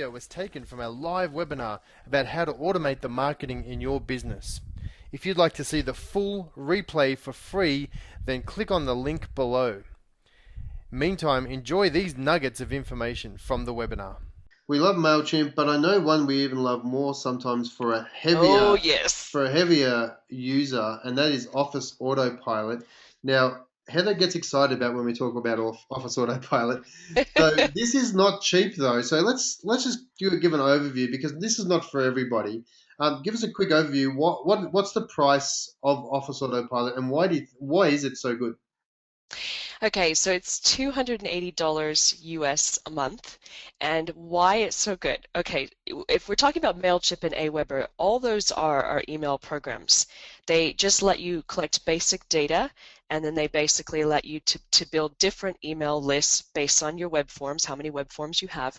video was taken from our live webinar about how to automate the marketing in your business. If you'd like to see the full replay for free, then click on the link below. Meantime, enjoy these nuggets of information from the webinar. We love MailChimp, but I know one we even love more sometimes for a Oh, heavier yes. user, and that is Office Autopilot. Now, Heather gets excited about when we talk about Office Autopilot. So this is not cheap though. So let's just give an overview, because this is not for everybody. Give us a quick overview. What's the price of Office Autopilot, and why is it so good? Okay, so it's $280 US a month. And why it's so good? Okay, if we're talking about MailChimp and Aweber, all those are email programs. They just let you collect basic data, and then they basically let you to build different email lists based on your web forms, how many web forms you have.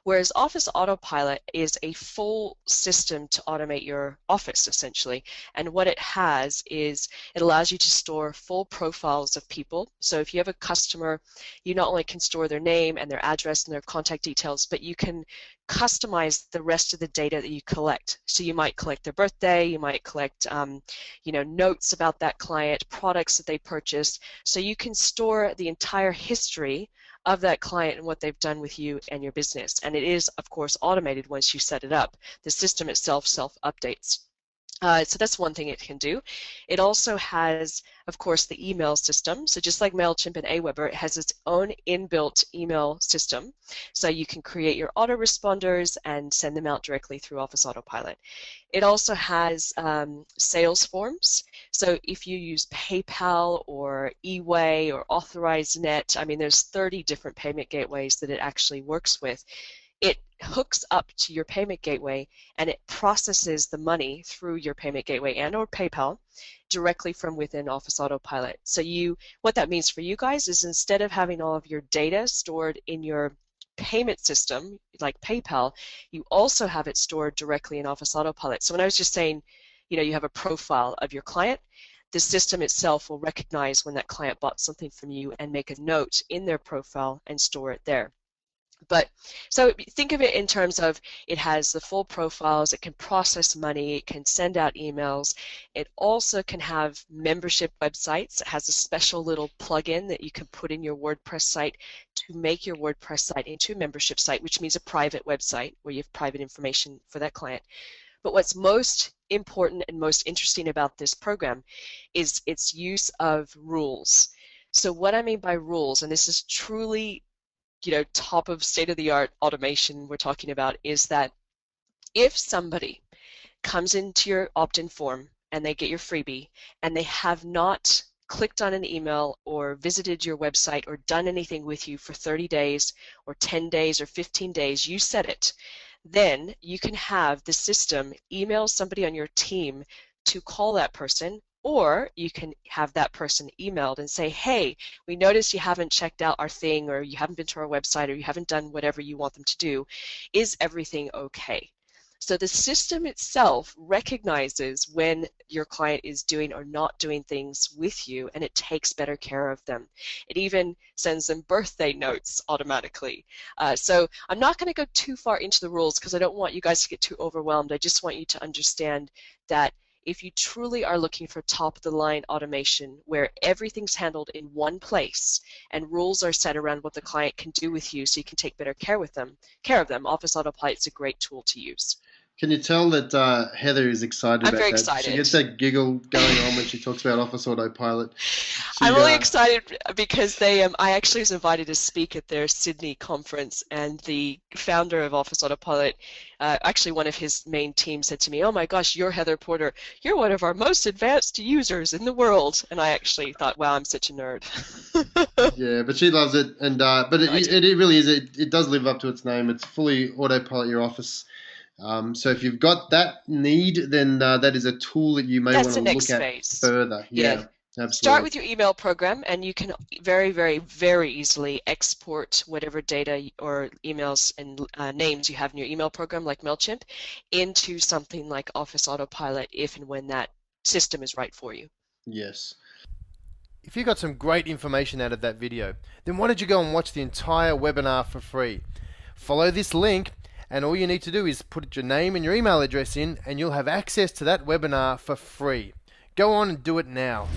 Whereas Office Autopilot is a full system to automate your office, essentially. And what it has is it allows you to store full profiles of people. So if you have a customer, you not only can store their name and their address and their contact details, but you can customize the rest of the data that you collect. So you might collect their birthday, you might collect notes about that client, products that they purchased. So you can store the entire history of that client and what they've done with you and your business. And it is, of course, automated once you set it up. The system itself self-updates. So that's one thing it can do. It also has, of course, the email system. So just like MailChimp and Aweber, it has its own inbuilt email system. So you can create your autoresponders and send them out directly through Office Autopilot. It also has sales forms. So if you use PayPal or eWay or AuthorizeNet, I mean, there's 30 different payment gateways that it actually works with. It hooks up to your payment gateway and it processes the money through your payment gateway and or PayPal directly from within Office Autopilot. So what that means for you guys is, instead of having all of your data stored in your payment system like PayPal, you also have it stored directly in Office Autopilot. So when I was just saying, you have a profile of your client, the system itself will recognize when that client bought something from you and make a note in their profile and store it there. But so think of it in terms of, it has the full profiles, it can process money, it can send out emails. It also can have membership websites. It has a special little plugin that you can put in your WordPress site to make your WordPress site into a membership site, which means a private website where you have private information for that client. But what's most important and most interesting about this program is its use of rules. So what I mean by rules, and this is truly top of state-of-the-art automation we're talking about, is that if somebody comes into your opt-in form and they get your freebie and they have not clicked on an email or visited your website or done anything with you for 30 days or 10 days or 15 days, you set it, then you can have the system email somebody on your team to call that person. Or you can have that person emailed and say, hey, we noticed you haven't checked out our thing, or you haven't been to our website, or you haven't done whatever you want them to do. Is everything okay? So the system itself recognizes when your client is doing or not doing things with you, and it takes better care of them. It even sends them birthday notes automatically. So I'm not going to go too far into the rules because I don't want you guys to get too overwhelmed. I just want you to understand that if you truly are looking for top-of-the-line automation where everything's handled in one place and rules are set around what the client can do with you so you can take better care of them, Office Autopilot is a great tool to use. Can you tell that Heather is excited about that? I'm very excited. She gets that giggle going on when she talks about Office Autopilot. I'm really excited because I actually was invited to speak at their Sydney conference, and the founder of Office Autopilot, actually one of his main team, said to me, oh my gosh, you're Heather Porter. You're one of our most advanced users in the world. And I actually thought, wow, I'm such a nerd. Yeah, but she loves it. And but it really is. It does live up to its name. It's fully Autopilot your office. So if you've got that need, then that is a tool that you may want to look at further. Yeah, absolutely. Start with your email program, and you can very, very, very easily export whatever data or emails and names you have in your email program, like MailChimp, into something like Office Autopilot if and when that system is right for you. Yes. If you got some great information out of that video, then why don't you go and watch the entire webinar for free? Follow this link And all you need to do is put your name and your email address in, and you'll have access to that webinar for free. Go on and do it now.